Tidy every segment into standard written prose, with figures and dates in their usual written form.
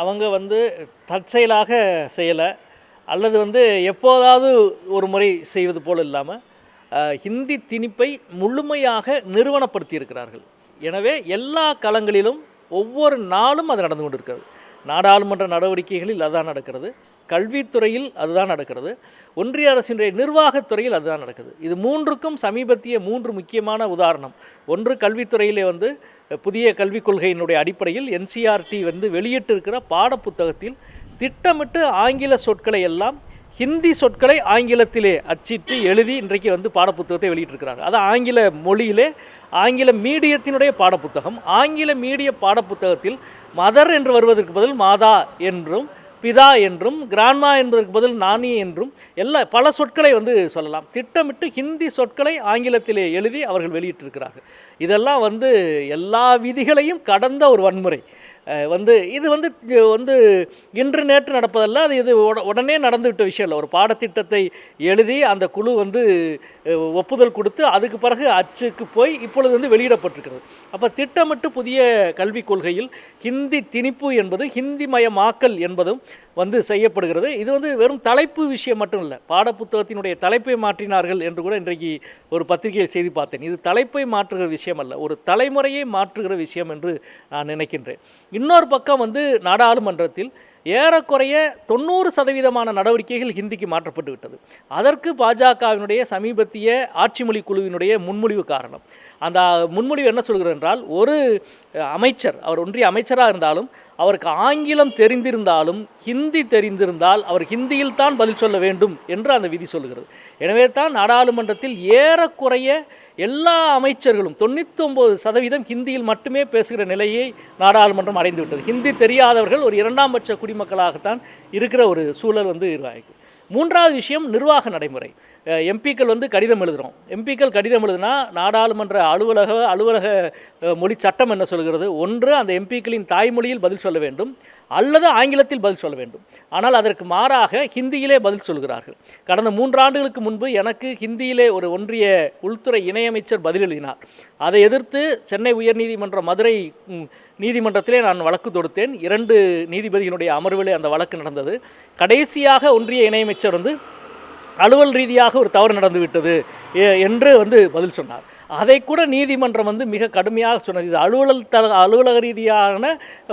அவங்க தற்செயலாக செய்யலை, அல்லது எப்போதாவது ஒரு முறை செய்வது போல் இல்லாமல் ஹிந்தி திணிப்பை முழுமையாக நிறுவனப்படுத்தி இருக்கிறார்கள். எனவே எல்லா களங்களிலும் ஒவ்வொரு நாளும் அது நடந்து கொண்டிருக்கிறது. நாடாளுமன்ற நடவடிக்கைகளில் அதுதான் நடக்கிறது, கல்வித்துறையில் அதுதான் நடக்கிறது, ஒன்றிய அரசினுடைய நிர்வாகத்துறையில் அதுதான் நடக்குது. இது மூன்றுக்கும் சமீபத்திய 3 முக்கியமான உதாரணம். ஒன்று, கல்வித்துறையிலே புதிய கல்விக் கொள்கையினுடைய அடிப்படையில் என்சிஆர்டி வெளியிட்டிருக்கிற பாடப்புத்தகத்தில் திட்டமிட்டு ஆங்கில சொற்களை எல்லாம் ஹிந்தி சொற்களை ஆங்கிலத்திலே அச்சிட்டு எழுதி இன்றைக்கு பாடப்புத்தகத்தை வெளியிட்டிருக்கிறாங்க. அது ஆங்கில மொழியிலே ஆங்கில மீடியத்தினுடைய பாடப்புத்தகம். ஆங்கில மீடிய பாடப்புத்தகத்தில் மதர் என்று வருவதற்கு பதில் மாதா என்றும், பிதா என்றும், கிராண்ட்மா என்பதற்கு பதில் நானி என்றும் பல சொற்களை சொல்லலாம். திட்டமிட்டு ஹிந்தி சொற்களை ஆங்கிலத்திலே எழுதி அவர்கள் வெளியிட்டிருக்கிறார்கள். இதெல்லாம் எல்லா விதிகளையும் கடந்த ஒரு வன்முறை. இது இன்று நேற்று நடப்பதல்ல, அது இது உடனே நடந்துவிட்ட விஷயம் இல்லை. ஒரு பாடத்திட்டத்தை எழுதி அந்த குழு ஒப்புதல் கொடுத்து அதுக்கு பிறகு அச்சுக்கு போய் இப்பொழுது வெளியிடப்பட்டிருக்கிறது. அப்போ திட்டமிட்டு புதிய கல்விக் கொள்கையில் ஹிந்தி திணிப்பு என்பது ஹிந்தி மயமாக்கல் என்பதும் செய்யப்படுகிறது. இது வெறும் தலைப்பு விஷயம் மட்டும் இல்லை. பாடப்புத்தகத்தினுடைய தலைப்பை மாற்றினார்கள் என்று கூட இன்றைக்கு ஒரு பத்திரிகையில் செய்தி பார்த்தேன். இது தலைப்பை மாற்றுகிற விஷயம் அல்ல, ஒரு தலைமுறையை மாற்றுகிற விஷயம் என்று நான் நினைக்கின்றேன். இன்னொரு பக்கம் நாடாளுமன்றத்தில் ஏறக்குறைய 90% நடவடிக்கைகள் ஹிந்திக்கு மாற்றப்பட்டு விட்டது. அதற்கு பாஜகவினுடைய சமீபத்திய ஆட்சி மொழி குழுவினுடைய முன்மொழிவு காரணம். அந்த முன்மொழிவு என்ன சொல்கிறது என்றால், ஒரு அமைச்சர், அவர் ஒன்றிய அமைச்சராக இருந்தாலும் அவருக்கு ஆங்கிலம் தெரிந்திருந்தாலும் ஹிந்தி தெரிந்திருந்தால் அவர் ஹிந்தியில் தான் பதில் சொல்ல வேண்டும் என்று அந்த விதி சொல்கிறது. எனவே தான் நாடாளுமன்றத்தில் ஏறக்குறைய எல்லா அமைச்சர்களும் 99% ஹிந்தியில் மட்டுமே பேசுகிற நிலையை நாடாளுமன்றம் அடைந்துவிட்டது. ஹிந்தி தெரியாதவர்கள் ஒரு 2ஆம் பட்ச குடிமக்களாகத்தான் இருக்கிற ஒரு சூழல் உருவாகும். மூன்றாவது விஷயம், நிர்வாக நடைமுறை. எம்பிக்கள் கடிதம் எழுதுகிறோம். எம்பிக்கள் கடிதம் எழுதுனா நாடாளுமன்ற அலுவலக மொழி சட்டம் என்ன சொல்கிறது? ஒன்று, அந்த எம்பிக்களின் தாய்மொழியில் பதில் சொல்ல வேண்டும், அல்லது ஆங்கிலத்தில் பதில் சொல்ல வேண்டும். ஆனால் அதற்கு மாறாக ஹிந்தியிலே பதில் சொல்கிறார்கள். கடந்த 3 ஆண்டுகளுக்கு முன்பு எனக்கு ஹிந்தியிலே ஒரு ஒன்றிய உள்துறை இணையமைச்சர் பதில் எழுதினார். அதை எதிர்த்து சென்னை உயர்நீதிமன்ற மதுரை நீதிமன்றத்திலே நான் வழக்கு தொடுத்தேன். 2 நீதிபதிகளுடைய அமர்விலே அந்த வழக்கு நடந்தது. கடைசியாக ஒன்றிய இணையமைச்சர் அலுவல் ரீதியாக ஒரு தவறு நடந்துவிட்டது என்று பதில் சொன்னார். அதை கூட நீதிமன்றம் மிக கடுமையாக சொன்னது. இது அலுவலக ரீதியான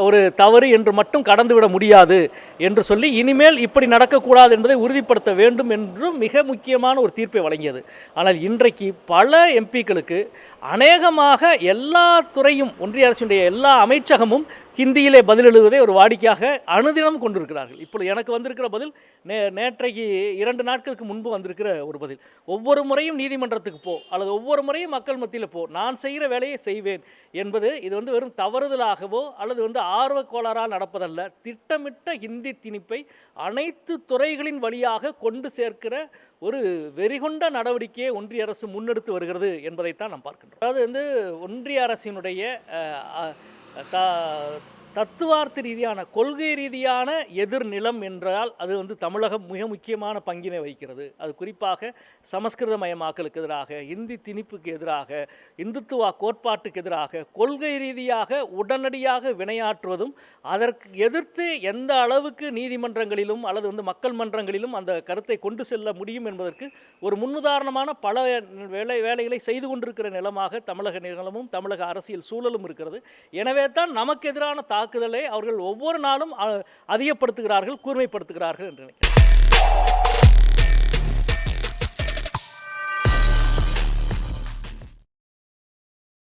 ஒரு தவறு என்று மட்டும் கடந்துவிட முடியாது என்று சொல்லி இனிமேல் இப்படி நடக்கக்கூடாது என்பதை உறுதிப்படுத்த வேண்டும் என்றும் மிக முக்கியமான ஒரு தீர்ப்பை வழங்கியது. ஆனால் இன்றைக்கு பல எம்பிக்களுக்கு அநேகமாக எல்லா துறையும், ஒன்றிய அரசுடைய எல்லா அமைச்சகமும் ஹிந்தியிலே பதில் எழுதுவதை ஒரு வாடிக்கையாக அனுதினம் கொண்டிருக்கிறார்கள். இப்பொழுது எனக்கு வந்திருக்கிற பதில் நேற்றைக்கு 2 நாட்களுக்கு முன்பு வந்திருக்கிற ஒரு பதில். ஒவ்வொரு முறையும் நீதிமன்றத்துக்கு போ, அல்லது ஒவ்வொரு முறையும் மக்கள் மத்தியில் போ, நான் செய்கிற வேலையை செய்வேன் என்பது இது வெறும் தவறுதலாகவோ அல்லது ஆர்வக்கோளாறால் நடப்பதல்ல. திட்டமிட்ட ஹிந்தி திணிப்பை அனைத்து துறைகளின் வழியாக கொண்டு சேர்க்கிற ஒரு வெறிகொண்ட நடவடிக்கையை ஒன்றிய அரசு முன்னெடுத்து வருகிறது என்பதைத்தான் நாம் பார்க்கின்றோம். அதாவது ஒன்றிய அரசினுடைய தத்துவார்த்த ரீதியான, கொள்கை ரீதியான எதிர்நிலம் என்றால் அது தமிழகம் மிக முக்கியமான பங்கினை வகிக்கிறது. அது குறிப்பாக சமஸ்கிருதமயமாக்கலுக்கு எதிராக, இந்தி திணிப்புக்கு எதிராக, இந்துத்துவா கோட்பாட்டுக்கு எதிராக கொள்கை ரீதியாக உடனடியாக வினையாற்றுவதும், அதற்கு எதிர்த்து எந்த அளவுக்கு நீதிமன்றங்களிலும் அல்லது மக்கள் மன்றங்களிலும் அந்த கருத்தை கொண்டு செல்ல முடியும் என்பதற்கு ஒரு முன்னுதாரணமான பல வேலைகளை செய்து கொண்டிருக்கிற நிலமாக தமிழக நிலமும் தமிழக அரசியல் சூழலும் இருக்கிறது. எனவே தான் நமக்கு எதிரான தாக்குதலை அவர்கள் ஒவ்வொரு நாளும் அதிகப்படுத்துகிறார்கள், கூர்மைப்படுத்துகிறார்கள் என்று நினைக்கிறேன்.